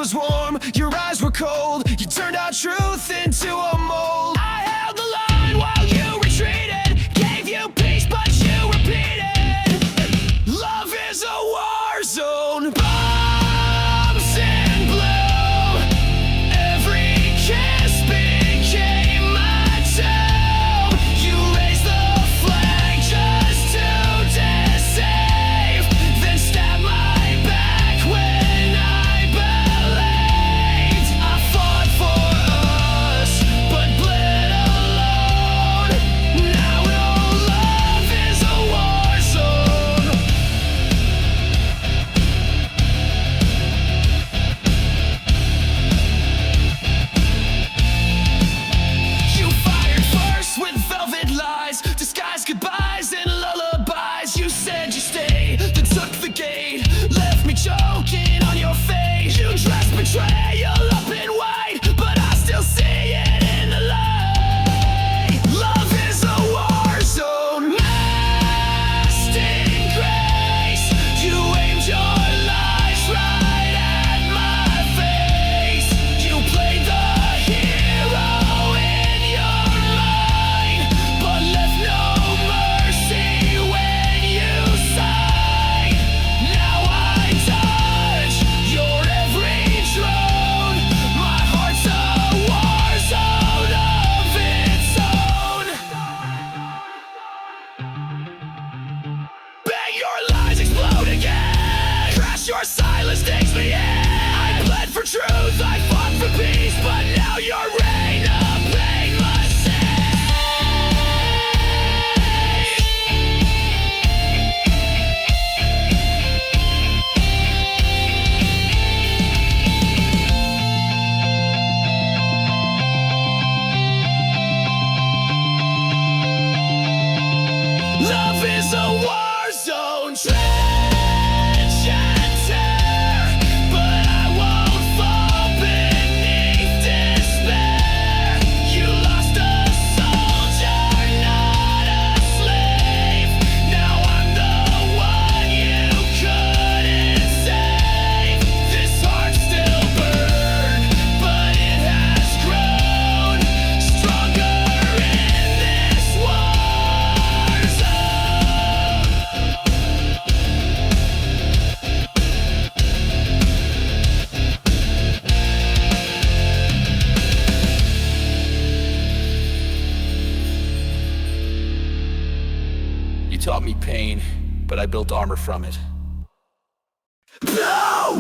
was warm, your eyes were cold. You turned our truth into a mold. I held the line while you retreated, gave you peace but you repeated. Love is a war zone. Bombs in blue. Every kiss became a tomb. You raised the flag just to deceive, then stabbed my back when I believed. I fought for us, but bled alone. Now no love is a war zone. You fired first with velvet lies, disguised goodbyes and lullabies. You said you stayed, then took the gate, left me choking on your face. You dressed betrayal up in white, but I still see it in the light. Love is a war zone. Masked in grace, you aimed your lies right at my face. You played the hero in your mind, but left no mercy when you sighed. Now I touch your every drone. My heart's a war zone of its own. Bang, your lies explode again. Crash, your silence takes me in. I bled for truth, I fought for peace, but now your reign of pain must cease. Love is a war zone. Trench and tear, but I won't fall beneath despair. You lost a soldier, not a slave. Now I'm the one you couldn't save. This heart still burns, but it has grown stronger in this war zone. You taught me pain, but I built armor from it. No!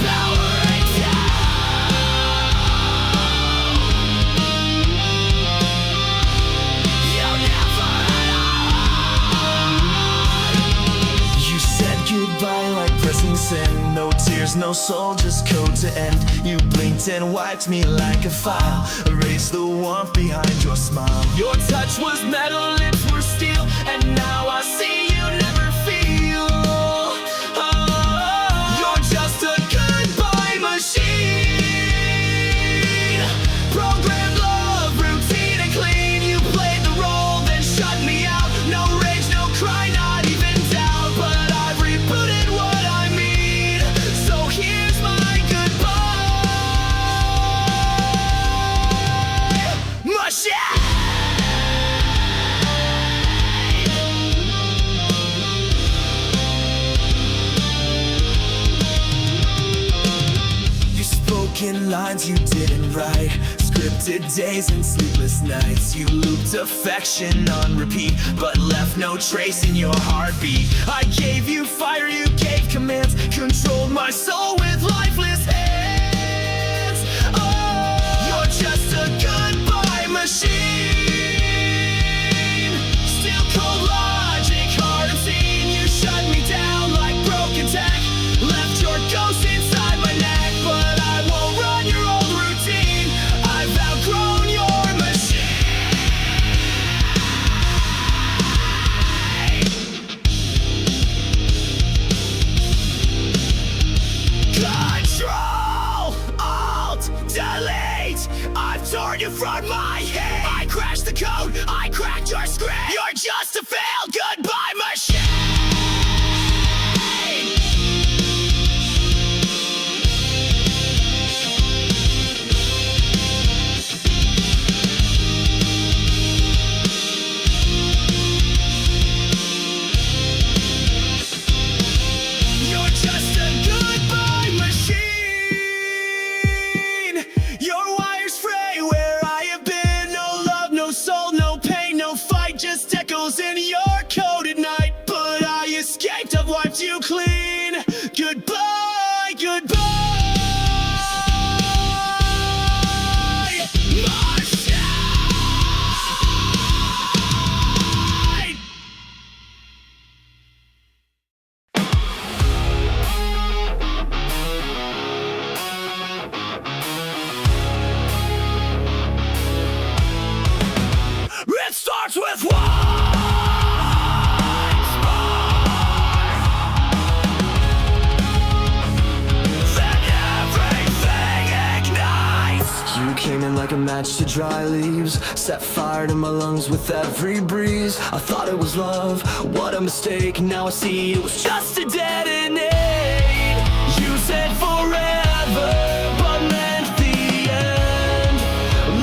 Powering down. You never had. You said goodbye like pressing send. No tears, no soul, just code to end. You blinked and wiped me like a file, erased the warmth behind your smile. Your touch was metal, lips were steel, and now I see you never feel. Oh, you're just a goodbye machine. Programmed love, routine and clean. You played the role, then shut me out. No rage, no cry, not even doubt. But I've rebooted what I mean. So here's my goodbye machine. You spoke in lines you didn't write, scripted days and sleepless nights. You looped affection on repeat, but left no trace in your heartbeat. I gave you fire, you gave commands, controlled my soul with lifeless hands. Oh, you're just a goodbye machine. Still cold logic, hard unseen. You shut me down like broken tech, left your ghost inside my neck. But I won't run your old routine. I've outgrown your machine. Control. came in like a match to dry leaves, set fire to my lungs with every breeze. I thought it was love, what a mistake. Now I see it was just a detonate. You said forever, but meant the end.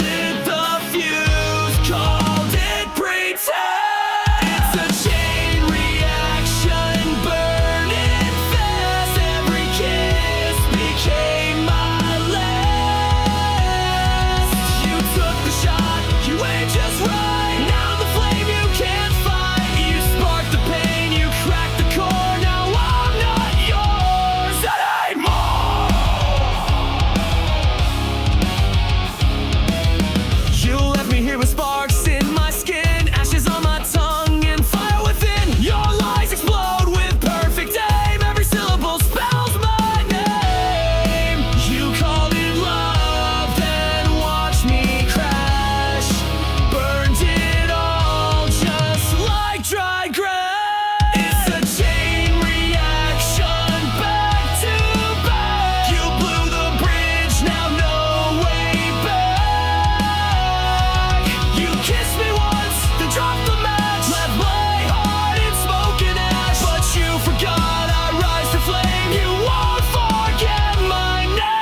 Lit the fuse, called it pretend. It's a chain reaction, burning fast. Every kiss became my last. You took the shot, you aimed just right. Now the flame you can't fight. You sparked the pain, you cracked the core. Now I'm not yours anymore. You left me here with sparks in my skin, ashes on my tongue, and fire within. Your lies explode with perfect aim. Every syllable spells my name. You called it love, then watched me crash. Burned it all just like dried grass. It's a chain reaction, back to back. You blew the bridge, now no way back. You kissed me once, then dropped the match. Left my heart in smoke and ash. But you forgot I rise to flame. You won't forget my name.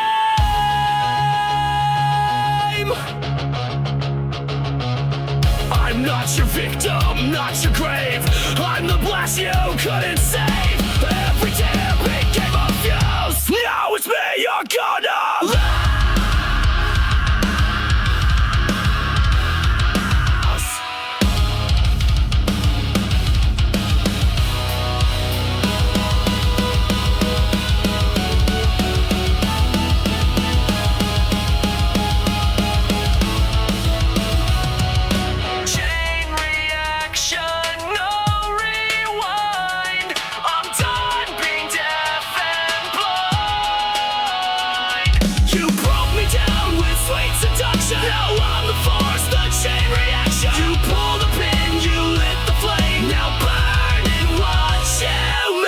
I'm not your victim, not your grave. I'm the blast you couldn't save. Every tear became a fuse. Now it's me you're gonna lose. Chain reaction, no rewind. I'm done being deaf and blind. You broke me down with sweet seduction. Now I'm the force, the chain reaction. You pull the pin, you lit the flame. Now burn and watch you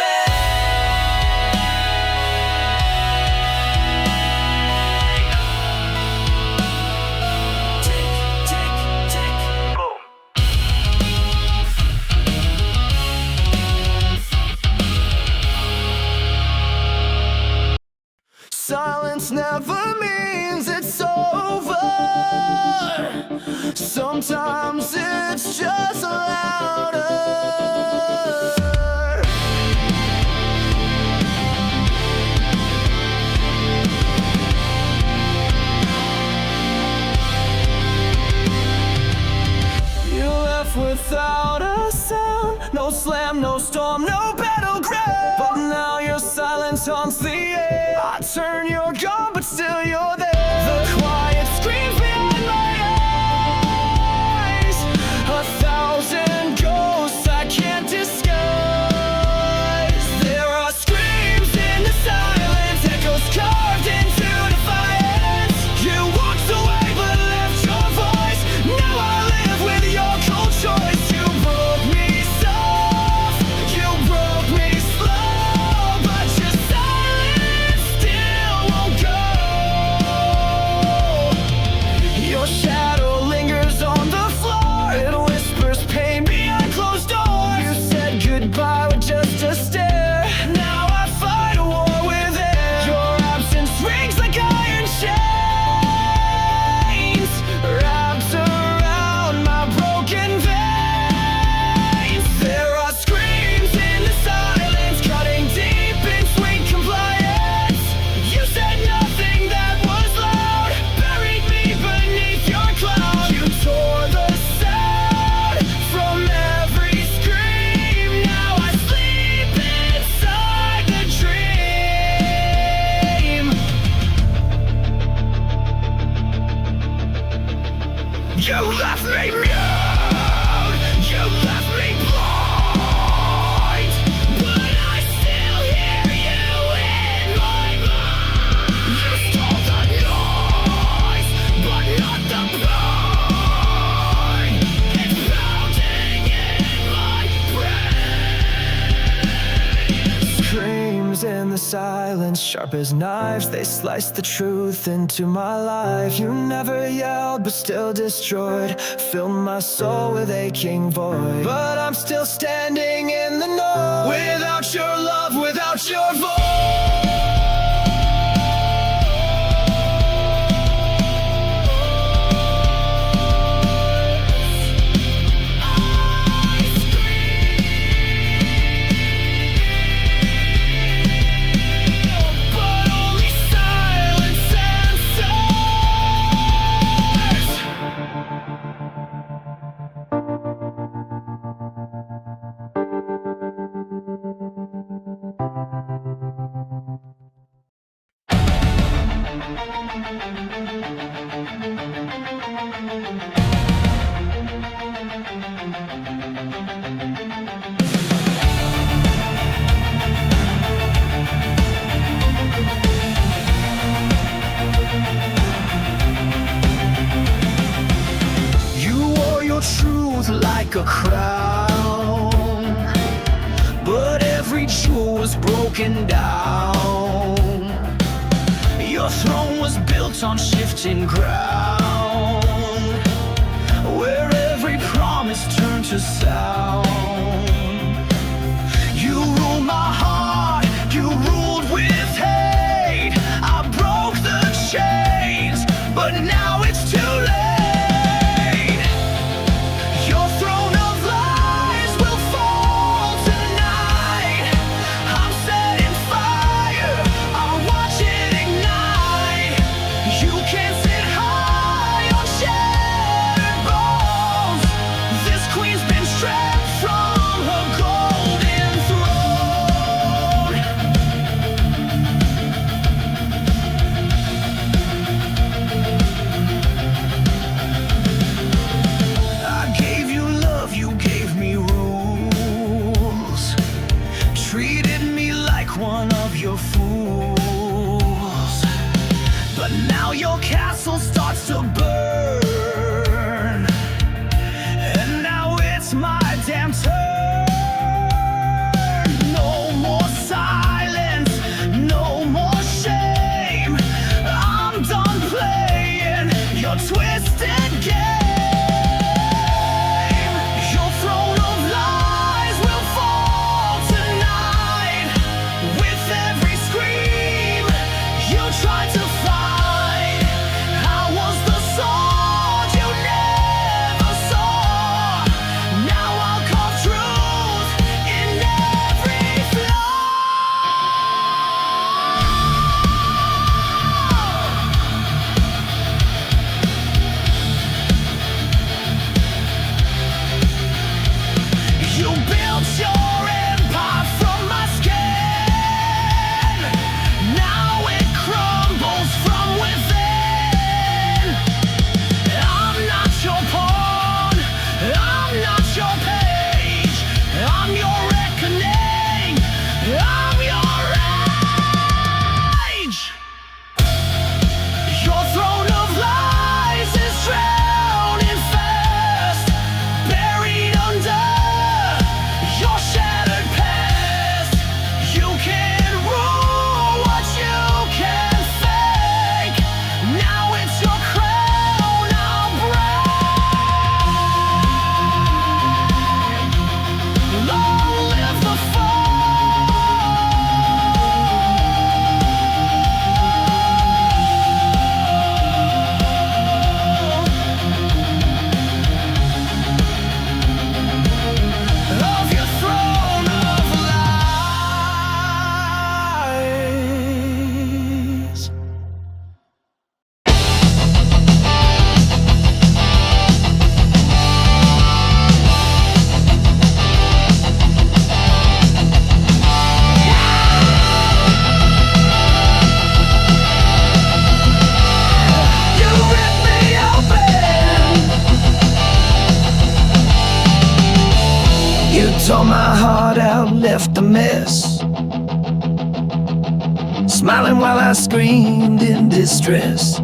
Tick, tick, tick, boom. Silence never means it's over. Sometimes it's just louder. You left without a sound. No slam, no storm, no battleground. But now your silence haunts the air. I turn your gun, but still you're there. The quiet screams behind my eyes. 1,000 ghosts I can't disguise. There are screams in the silence, echoes carved into defiance. You walked away but left your voice. Now I live with your cold choice. You broke me soft, you broke me slow, but your silence still won't go. silence, sharp as knives, they sliced the truth into my life. You never yelled, but still destroyed, filled my soul with aching void. But I'm still standing in the noise, without your love, without your voice. Truth like a crown, but every jewel was broken down. Your throne was built on shifting ground, where every promise turned to sound. You ruled my heart, you ruled with hate. I broke the chains, but now it's too late. One of your fools, but now your castle starts to burn, and now it's my damn turn. No more silence, no more shame. I'm done playing your twisted game. Your throne of lies will fall tonight. With every scream you tried to fight, I was the sword you never saw. Now I'll carve truth in every flaw. You built your empire from my skin. Now it crumbles from within. I'm not your pawn, I'm not your page. I'm your reckoning, I'm your rage. Your throne of lies is drowning fast, buried under your shattered past. You can't rule what you can fake. Now it's your crown I'll break. Long live the of your throne of lies. You ripped me open. You tore my heart out, left a mess, smiling while I screamed in distress.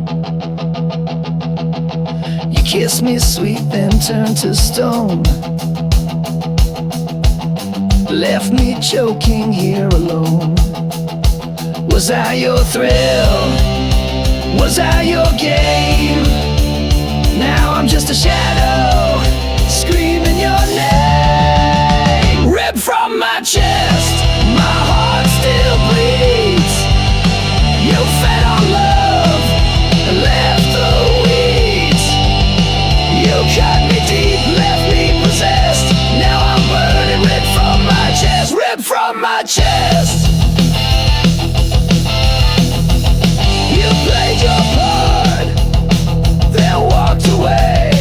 You kissed me sweet, then turned to stone, left me choking here alone. Was I your thrill? Was I your game? Now I'm just a shadow, screaming your name. Ripped from my chest, my heart still bleeds. You fed on love and left the weeds. You cut me deep, left me possessed. Now I'm burning, ripped from my chest, ripped from my chest. You played your part, then walked away,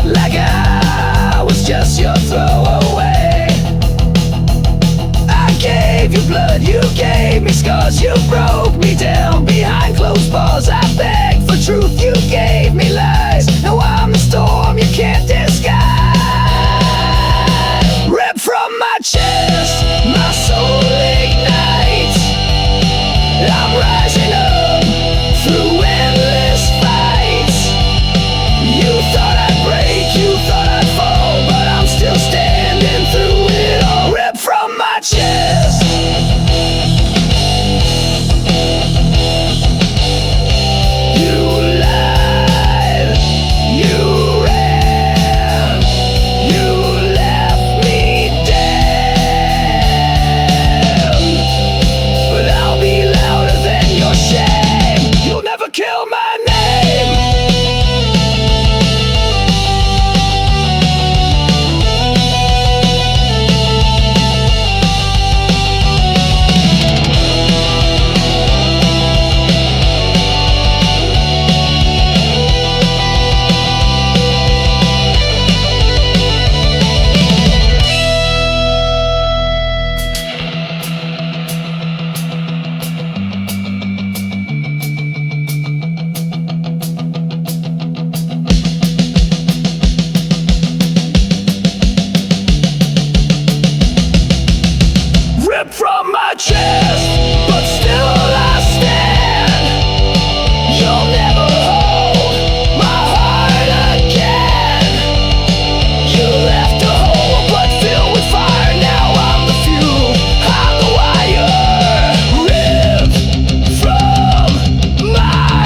like I was just your throwaway. I gave you blood, you gave me scars, you broke me down behind closed bars. I begged for truth, you gave me lies. Now I'm the storm you can't disguise. Ripped from my chest, my soul ignites. I'm rising up through endless fights. You thought I'd break, you thought I'd fall, but I'm still standing through it all. Ripped from my chest. You lied, you ran, you left me dead. But I'll be louder than your shame. You'll never kill my name. Ripped from my chest, but still I stand. You'll never hold my heart again. You left a hole but filled with fire. Now I'm the fuel, I'm the wire. Ripped from my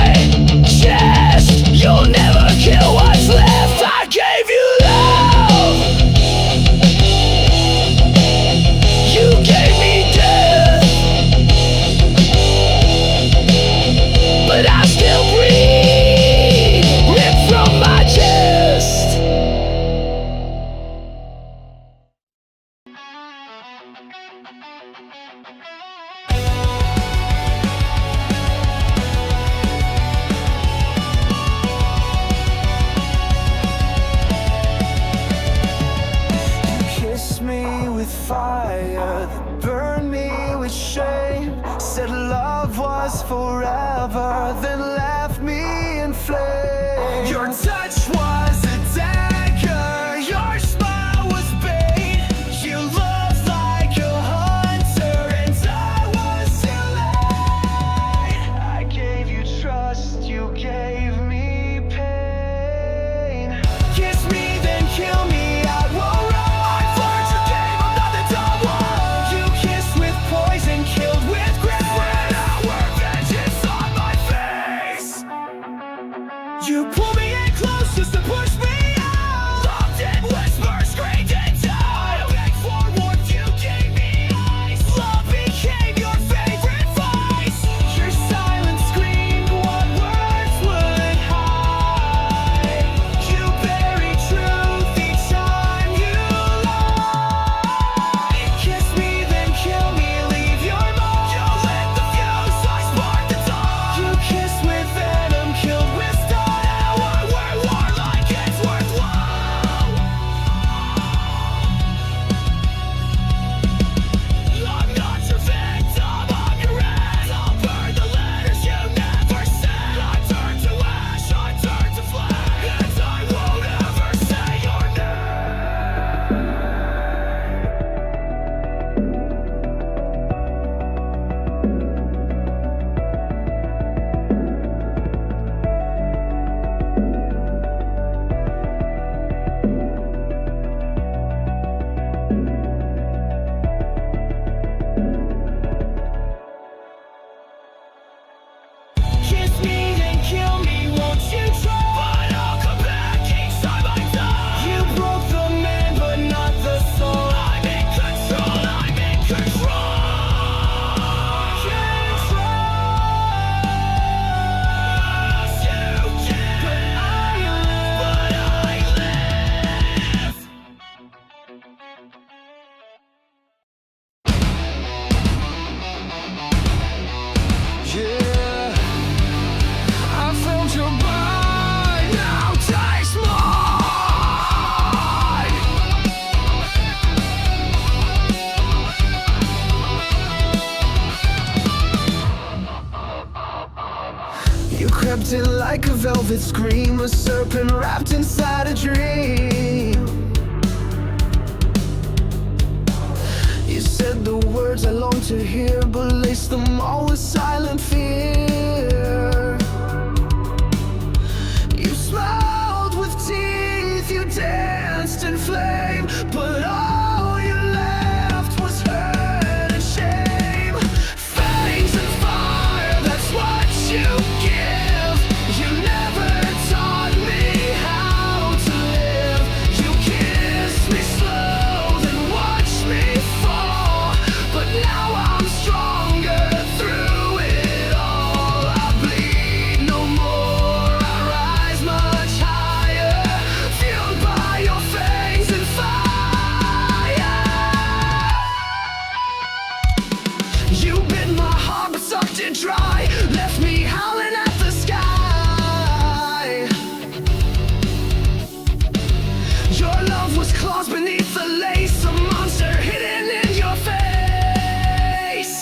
chest. You'll never kill what's left. I gave you love, you gave me death, but I still breathe. Ripped from my chest. Kiss me with fire, burn me with shame. Said love was forever, then left me in flames. Your touch was a dagger, your smile was bait. You looked like a hunter and I was too late. I gave you trust, you gave me pain. Kiss me, then kill me, I won't run. I've learned your game, I'm not the dumb one. You kissed with poison, killed with grace. When our vengeance on my face. like a velvet scream, a serpent wrapped inside a dream. You said the words I long to hear, but laced them all with silent fear. You smiled with teeth, you danced in flame, but all you left was hurt and shame. Fangs and fire, that's what you give. You never taught me how to live. You kissed me slow, then watched me fall, but now I'm stronger through it all. I bleed no more, I rise much higher, fueled by your fangs and fire. You bit my heart but sucked it dry, left me howling at the sky. Your love was claws beneath the lace, a monster hidden in your face.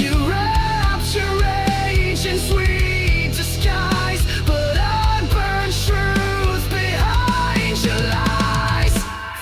You wrapped your rage in sweet disguise, but I burned truth behind your lies.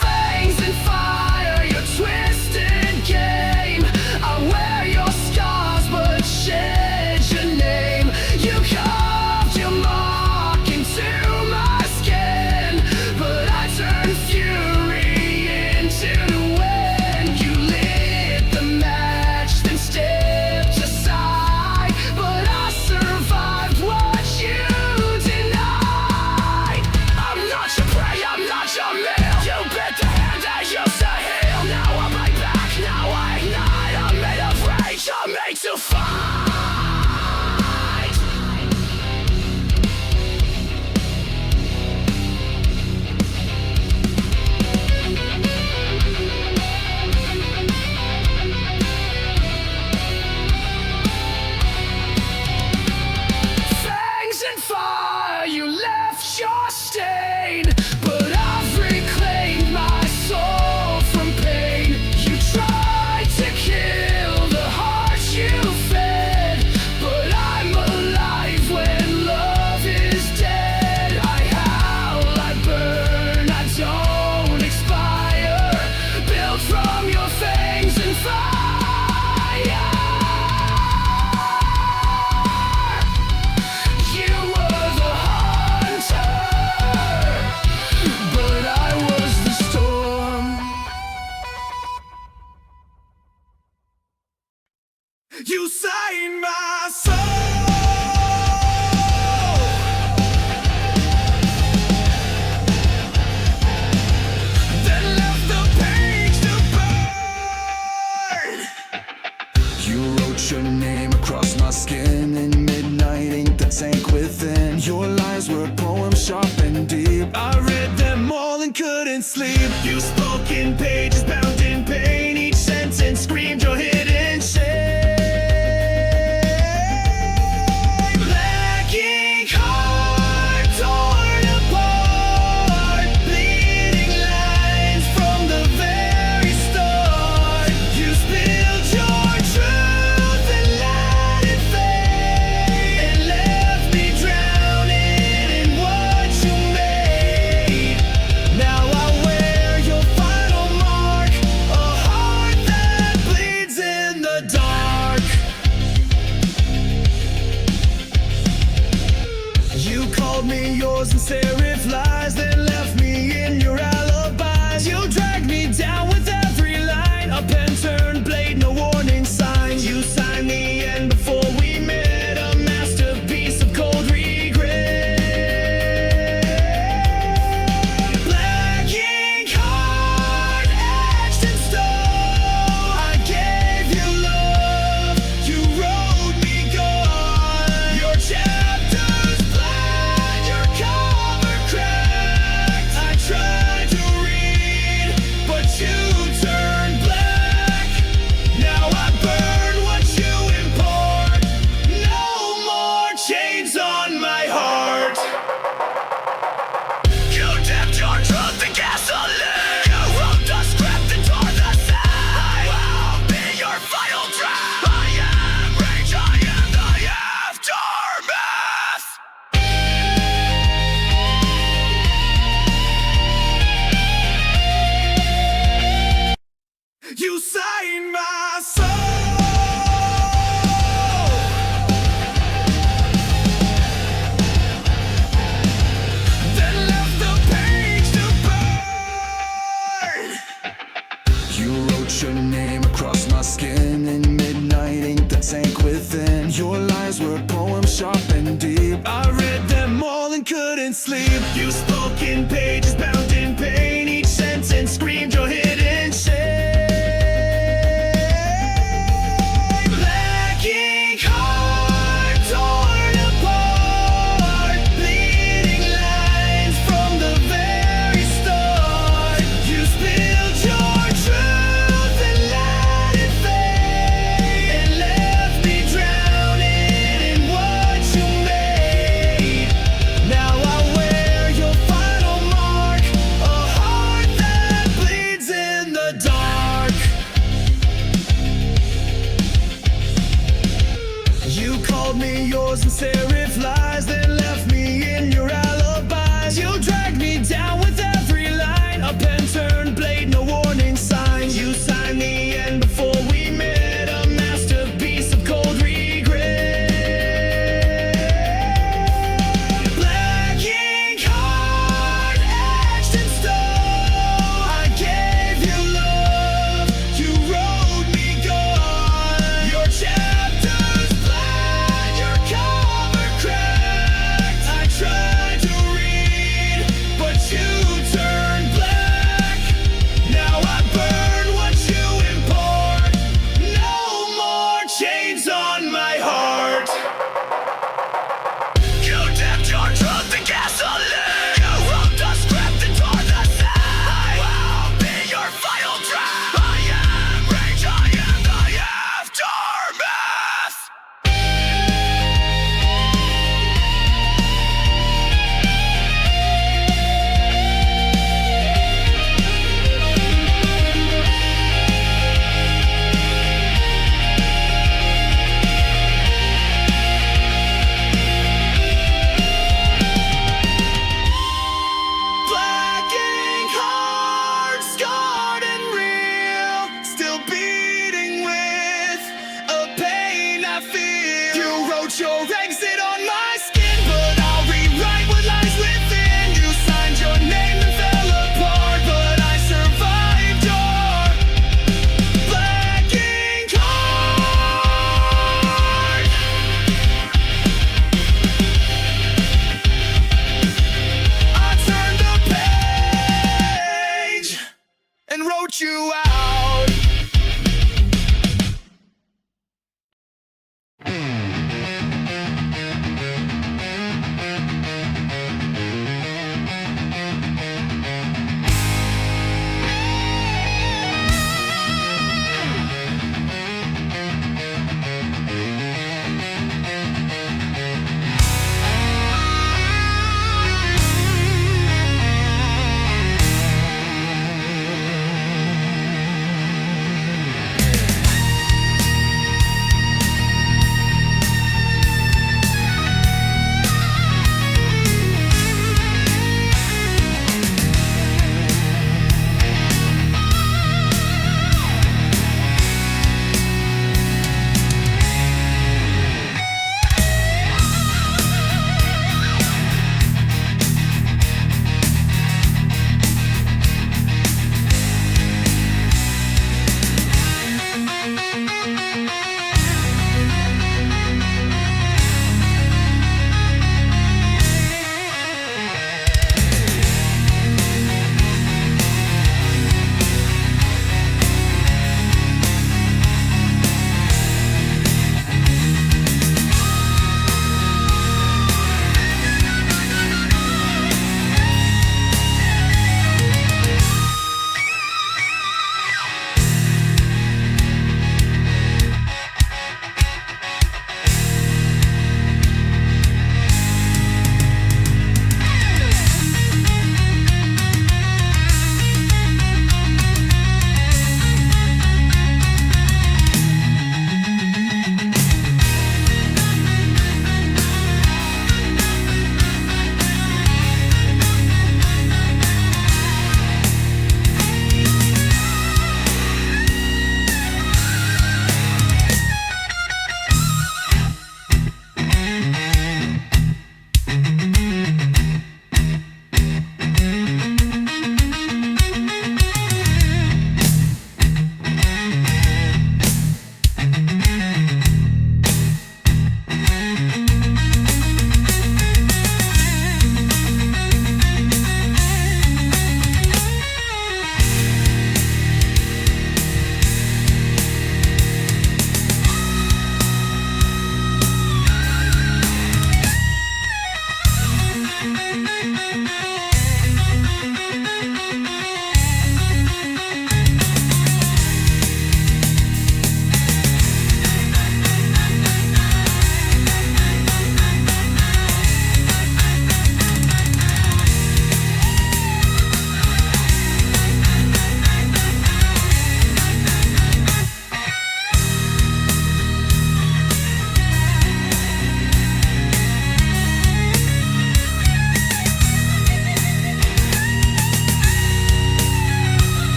Fangs and fire, your twisted game. I wear your scars but shed your name. You carved your mark into my skin, but I turned fury into the wind. You lit the match, then stepped aside, but I survived what you denied. I'm not your prey, I'm not your meal. You bit the hand that used to heal. Now I'm right back, now I ignite. I'm made of rage, I'm made to fight. Fangs and fire, you left your stain, but I've reclaimed my soul from pain. You tried to kill the heart you fed, but I'm alive when love is dead. I howl, I burn, I don't expire, built from your fangs and fire. You were the hunter, but I was the storm. You saved my soul, then left the page to burn. You wrote your name across my skin in midnight ink that sank within. Your lines were poems sharp and deep. I read them all and couldn't sleep. You spoke in pages bound in pain. Each sentence screamed your hidden shame. Black ink heart torn apart, bleeding lines from the very start. You spilled your truth and let it fade, and left me drowning in what you made. Now I wear your final mark. let you out.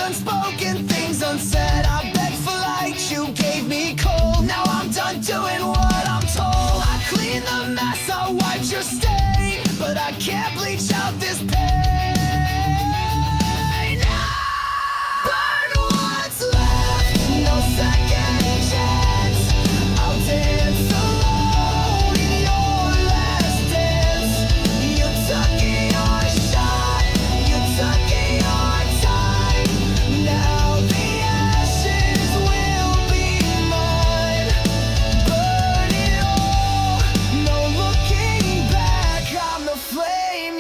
unspoken, things unsaid. I begged for light, you gave me cold. Now I'm done doing what I'm told. I clean the mess, I wiped your stain, but I can't bleach out this pain. Burn what's left, no second chance. I'll dance alone in your last dance. You took your shot, you took your time. Now the ashes will be mine. Burn it all, no looking back. I'm the flame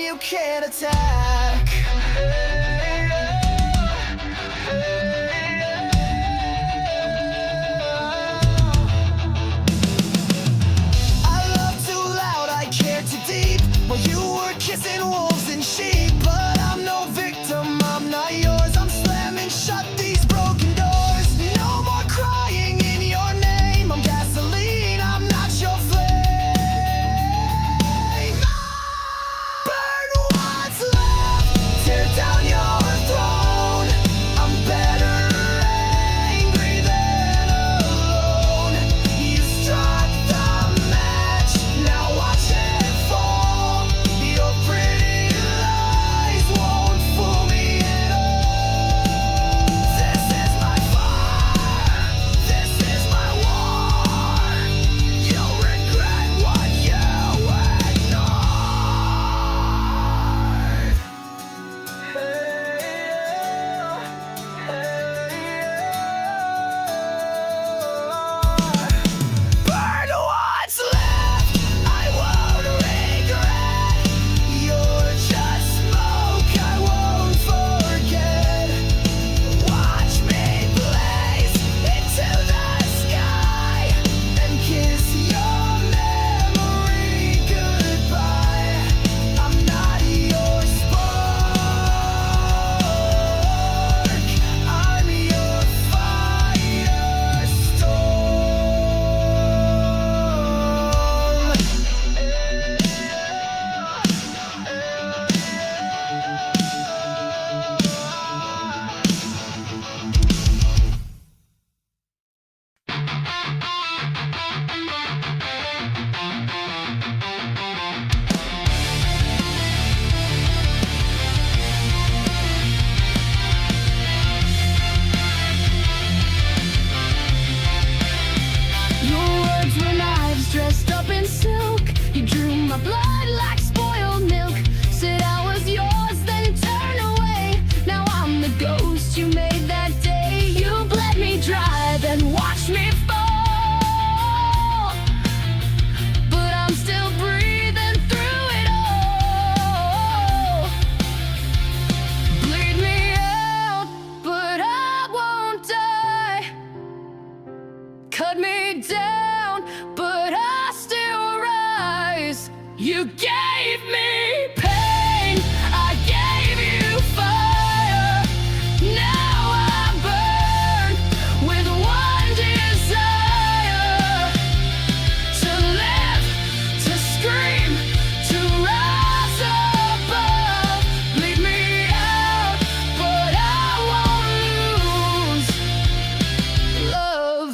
kissing wolves and sheep. But I'm no victim, I'm not yours. I'm slamming shut these broken doors. No more crying in your name. I'm gasoline, I'm not your flame. Burn what's left, tear down your throne. I'm better angry than alone. You struck the match, now watch it fall. Your pretty lies won't fool me at all. This is my fire, this is my war. You'll regret what you ignored. Burn what's left, I won't regret. You're just smoke, I won't forget. Watch me blaze into the sky and kiss your memory goodbye. I'm not your spark, I'm your Your words were knives dressed up in silk. You drew my blood like spoiled milk. Said I was yours, then turned away. Now I'm the ghost you made that day. You bled me dry, then watched me fall. But I'm still breathing through it all. Bleed me out, but I won't die. Cut me down, but I still rise. You gave me pain, I gave you fire. Now I burn with one desire: to live, to scream, to rise above. Bleed me out, but I won't lose love.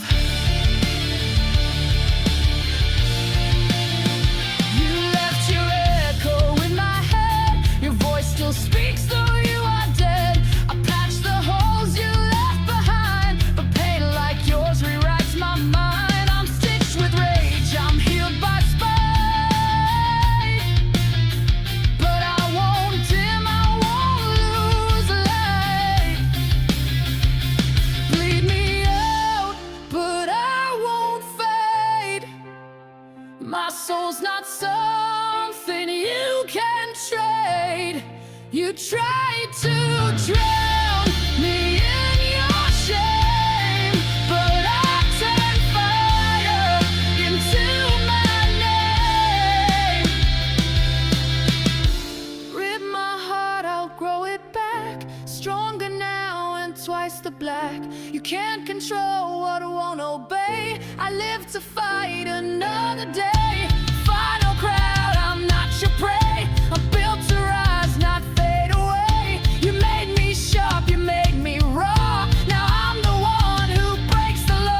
You left your echo in my head. Your voice still speaks, though you are dead. I patched the holes you left behind, but pain like yours rewrites my mind. I'm stitched with rage, I'm healed by spite. But I won't dim, I won't lose light. Bleed me out, but I won't fade. My soul's not something you can trade. You tried to drown me in your shame, but I turned fire into my name. Rip my heart, I'll grow it back. Stronger now and twice the black. You can't control what I won't obey. I live to fight another day. Final crowd, I'm not your prey. I'm built to rise, not fade away. You made me sharp, you made me raw. Now I'm the one who breaks the law.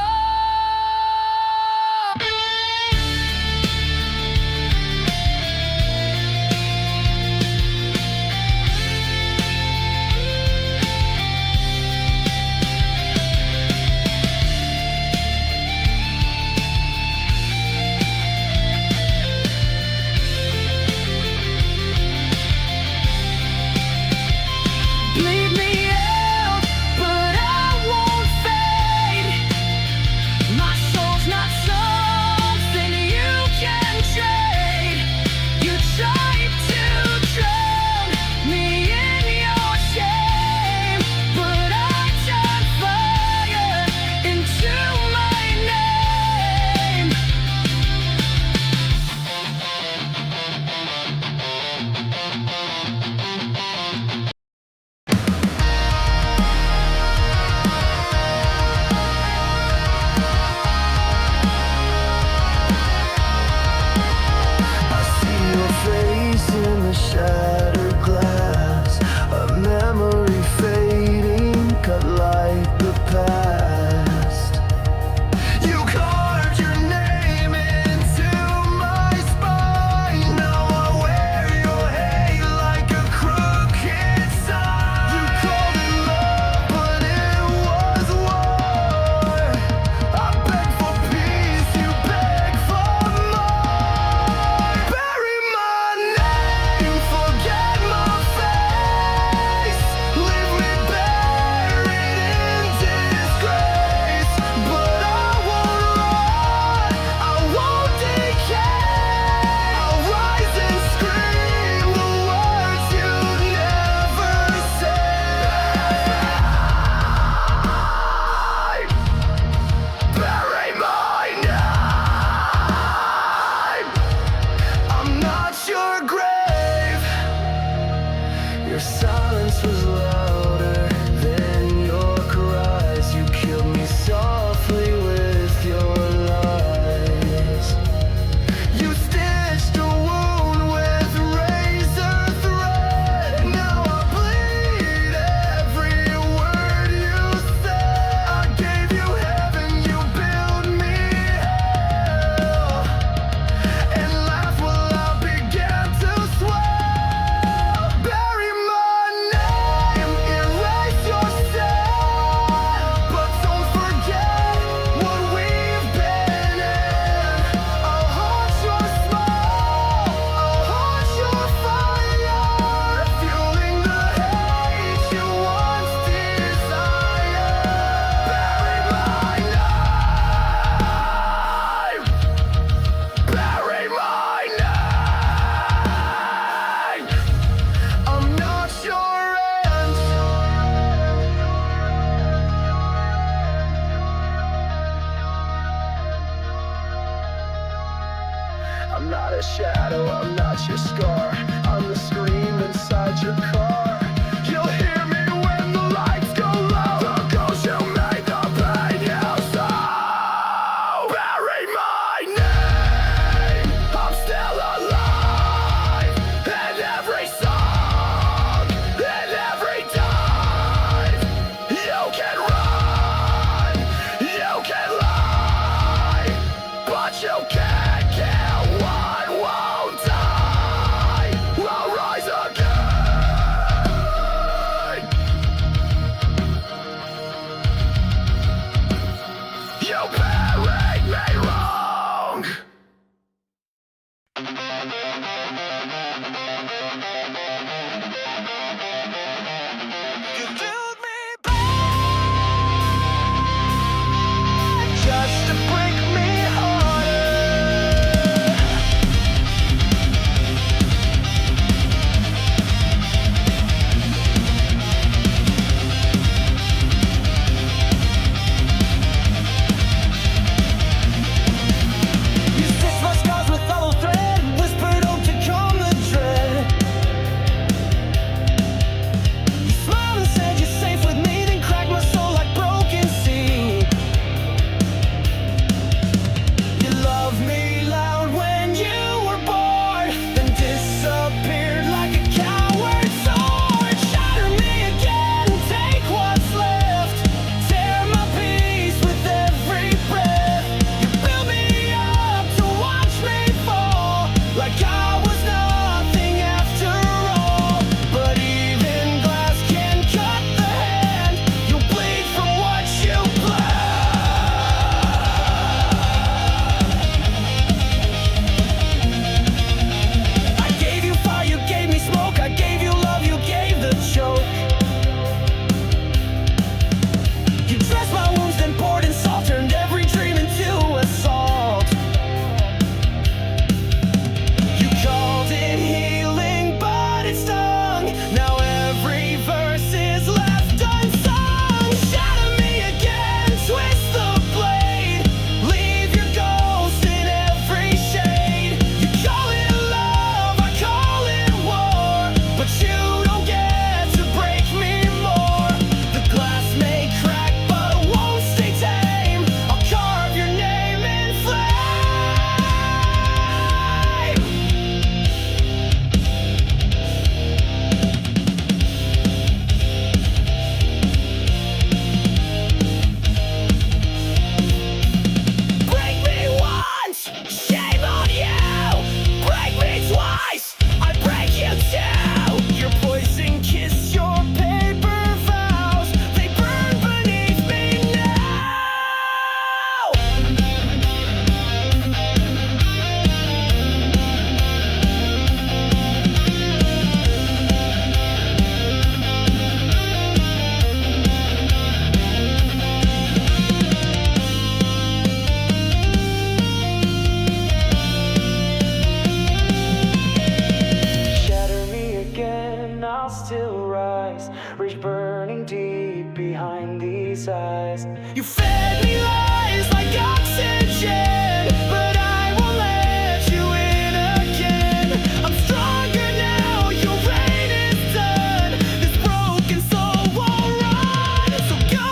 criticize. You fed me lies like oxygen, but I won't let you in again. I'm stronger now, your reign is done. This broken soul won't run, so go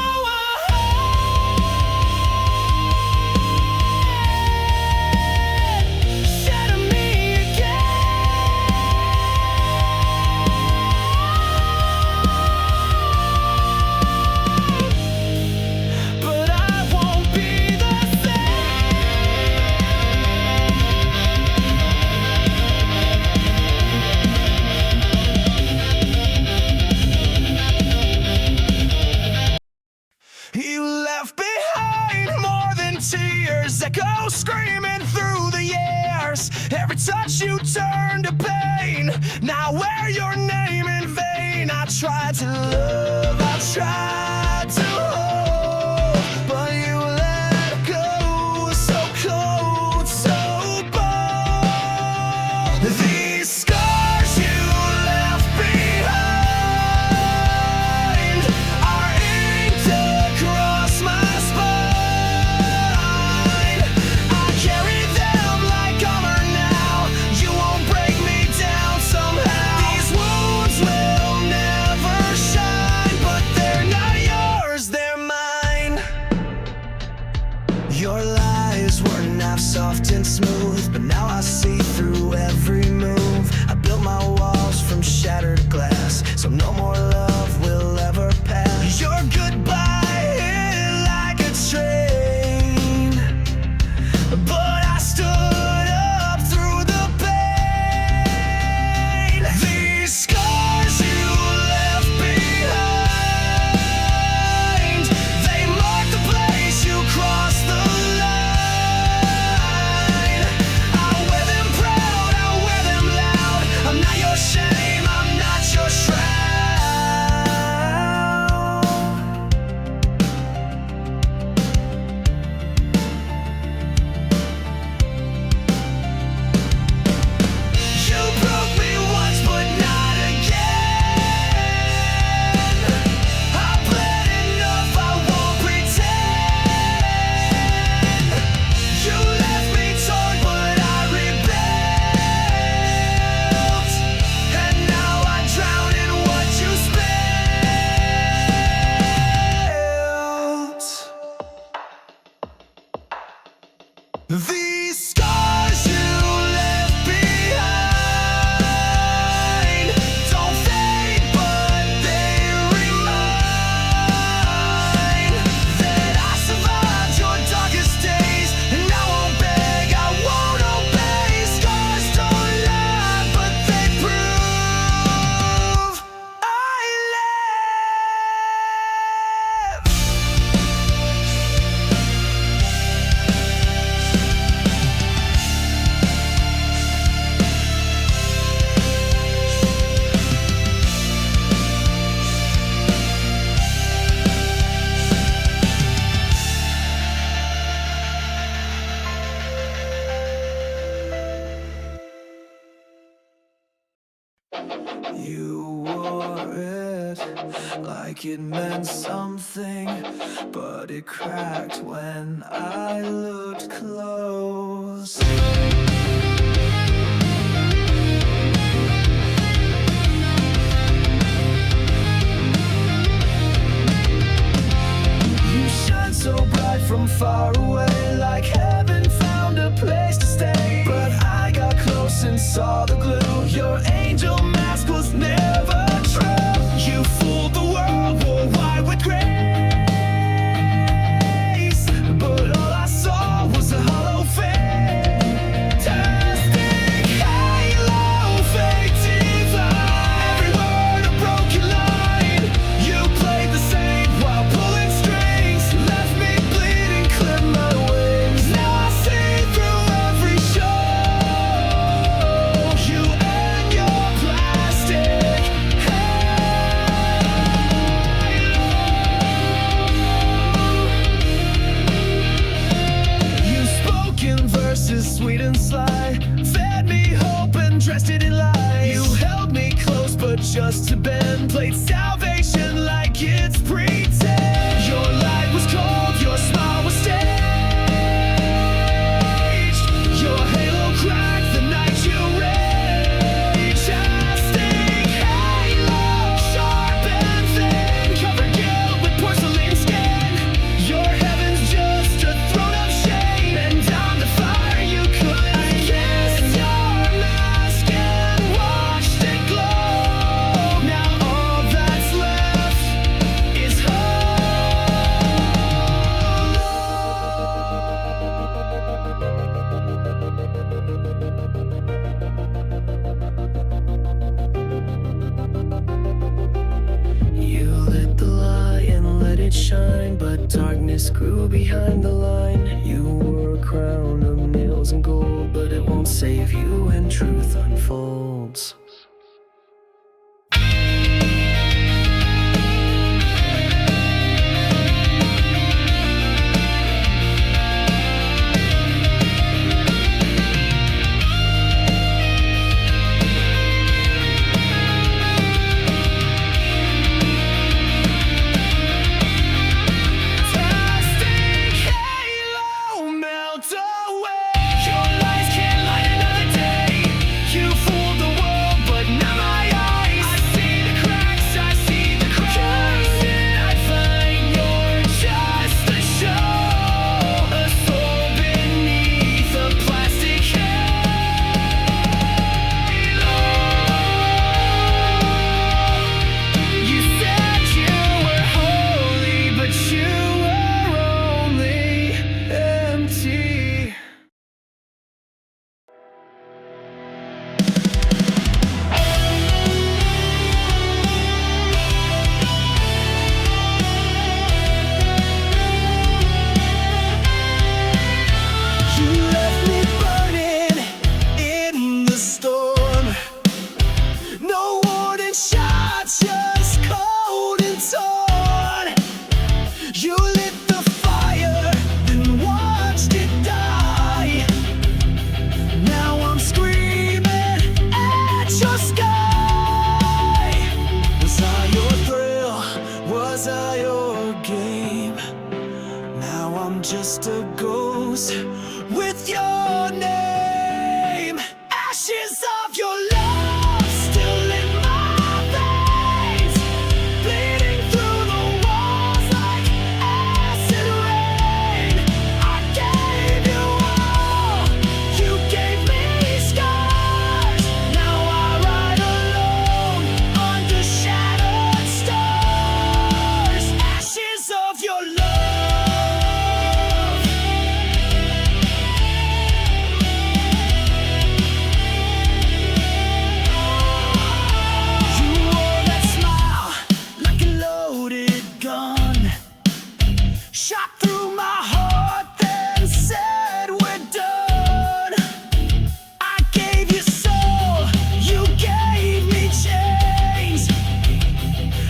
ahead, shatter me again. But I won't be the same. You left behind more than tears, echo screaming through the years. Every touch you turned to pain. Now wear your name in vain. I tried to love, I tried to hold, but you let go. So cold, so bold. These scars you left behind are inked across my spine. I carry them like armor now. You won't break me down somehow. These wounds will never shine, but they're not yours, they're mine. Your lies were not soft and smooth, but now I see through every move. I built my walls from shattered glass, so no more love will ever pass. Your goodbye hit like a train, but I stood up through the pain. These scars you left behind, they mark the place you crossed the line. I wear them proud, I wear them loud. I'm not your shame, I'm not your shroud. You broke me once, but not again. I bled enough, I won't pretend. You left me torn, but I rebuilt, and now I drown in what you spilled. These scars you left behind don't fade, but they remind that I survived your darkest days, and I won't beg, I won't obey. Scars don't lie, but they prove I live. You wore it like it meant something, but it cracked when I looked close. You shine so bright from far away, like heaven found a place to stay. But I got close and saw the glue. Your angel mask was never true. You fooled the world, wore white with grace, but all I saw was a hollow fantastic halo, fake diva. Every word a broken line. You played the same while pulling strings, left me bleeding, clipped my wings. Now I see through every show. You and your plastic halo. You spoke in verses sweet and sly, fed me hope and dressed it in lies. You held me close but just to bend, played salvation like it's pretend. Your Darkness grew behind the line. You wore a crown of nails and gold, but it won't save you when truth unfolds. Just a ghost with your name. Ashes of your love still in my veins, bleeding through the walls like acid rain. I gave you all, you gave me scars. Now I ride alone under shattered stars. Ashes of your love. Shot through my heart, then said we're done. I gave you soul, you gave me chains.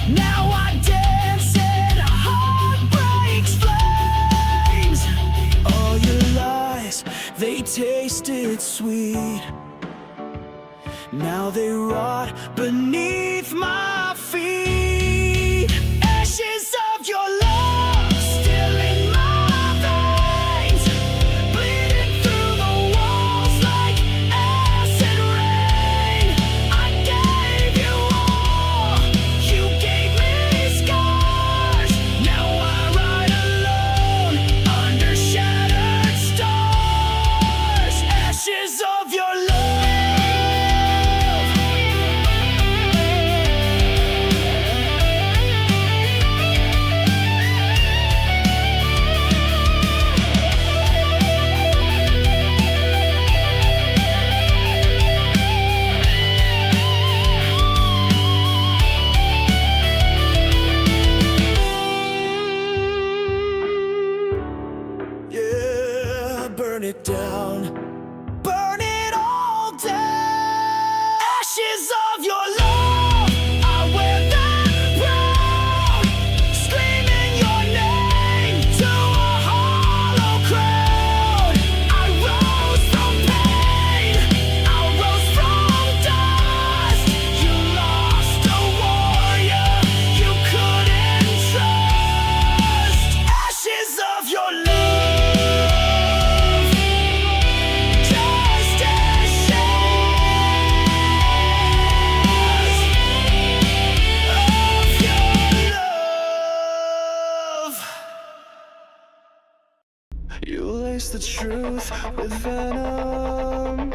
Now I dance in heartbreak's flames. All your lies, they tasted sweet. Now they rot beneath my feet. Ashes of your love. Burn it down, burn it all down. Ashes of your love, I wear them proud, screaming your name to a hollow crowd. I rose from pain, I rose from dust. You lost a warrior you couldn't trust. Ashes of your love. You laced the truth with venom,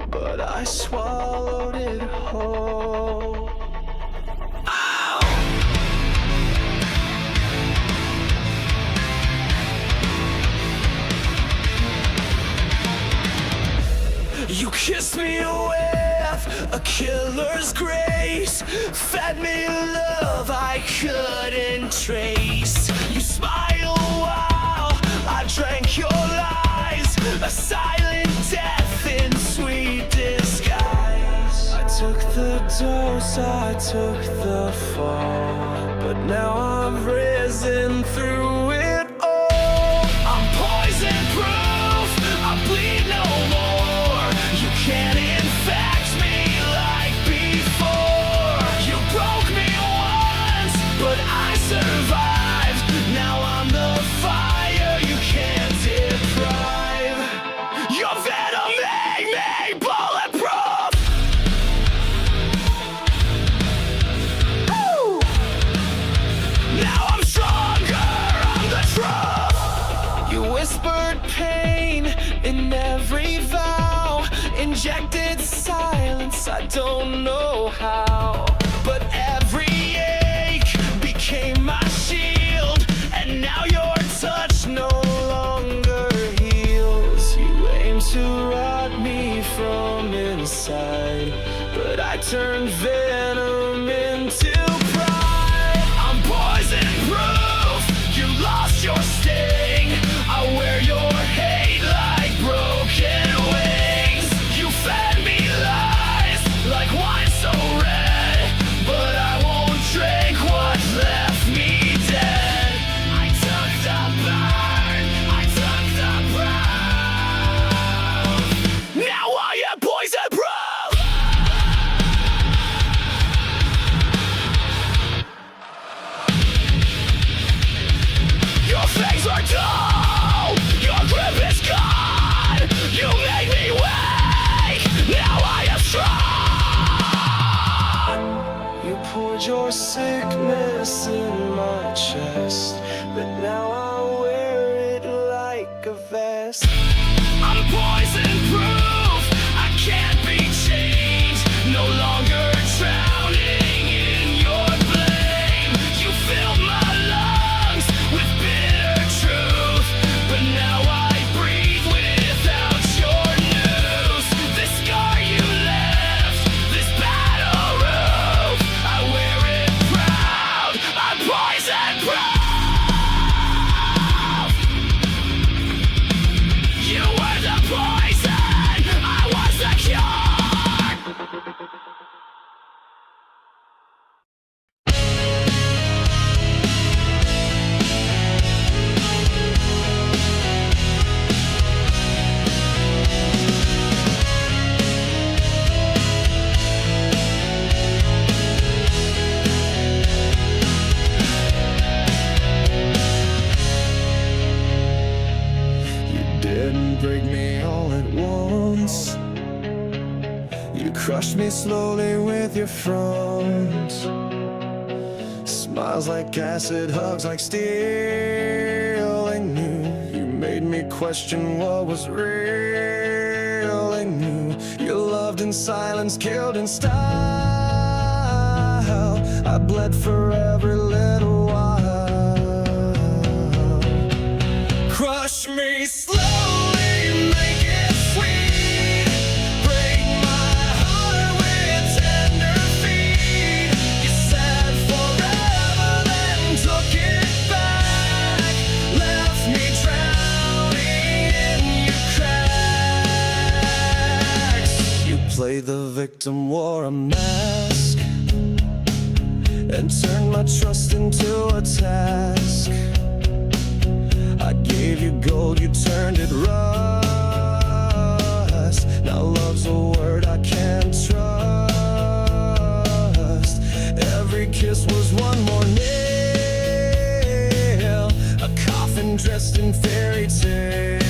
but I swallowed it whole. Ow! You kissed me with a killer's grace, fed me love I couldn't trace. You smile while I drank your lies, a silent death in sweet disguise. I took the dose, I took the fall, but now I've risen through it all. I'm poison proof, I bleed no more. You can't infect me like before. You broke me once, but I survived. Now I'm the fire you can't deprive. Your venom made me bulletproof. Woo! Now I'm stronger, I'm the truth. You whispered pain in every vow, injected silence, I don't know how. But every ache became my shield, and now your touch no longer heals. You aim to rot me from inside, but I turned venom into pride. I'm poison proof, you lost your sting. I wear your hate like broken wings. You fed me lies like wine so red, but I won't drink what left me dead. I took the burn, I took the brown. Now I am poison proof. Your fangs are dull, your grip is gone. You made me weak, now I am strong. You poured your sickness in my chest, but now I wear it like a vest. I'm poison proof, I can't be changed. No longer drowning in your blame. You filled my lungs with bitter truth, but now I breathe without your news. This scar you left, this battle roof, I wear it proud. I'm poison proof. You were the poison, I was the cure. You didn't break me all at once. You crushed me slowly with your front. Smiles like acid, hugs like steel. I knew you made me question what was real. I knew you loved in silence, killed in style. I bled for every little while. Crush me slowly, make it sweet. Break my heart with tender feet. You said forever, then took it back. Left me drowning in your cracks. You played the victim, wore a mask, and turned my trust into a task. I gave you gold, you turned it rust. Now love's a word I can't trust. Every kiss was one more nail, a coffin dressed in fairy tale.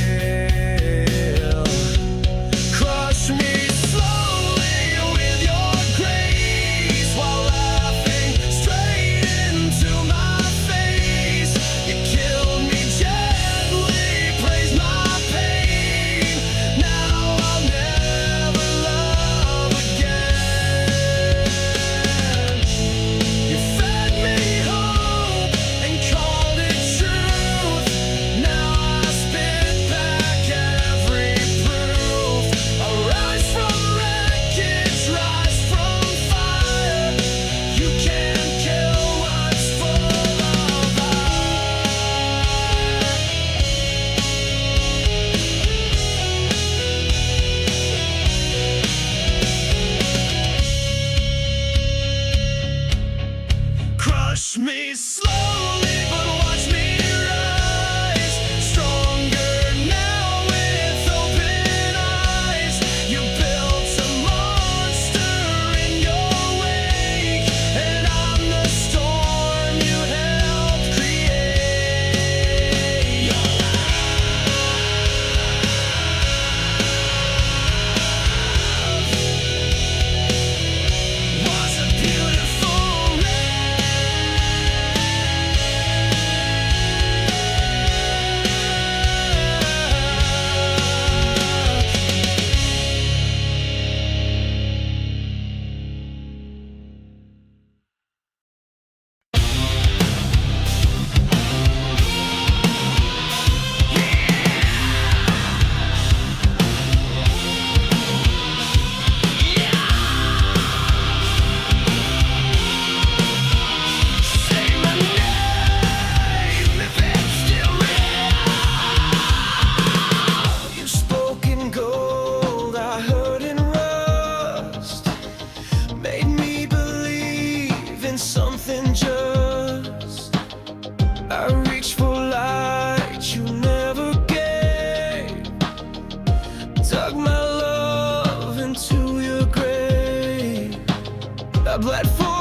Crush me slowly with your grace, while laughing straight into my face. You killed me gently, praise my pain. Now I'll never love again. Crush me slowly, but watch me rise. Stronger now with open eyes. You built a monster in your wake, and I'm the storm you helped create. Your love was a beautiful Say my name if it's still real. You spoke in gold, I heard in rust. Made me believe in something just. I reached for light you never gave. Dug my love into your grave. I bled for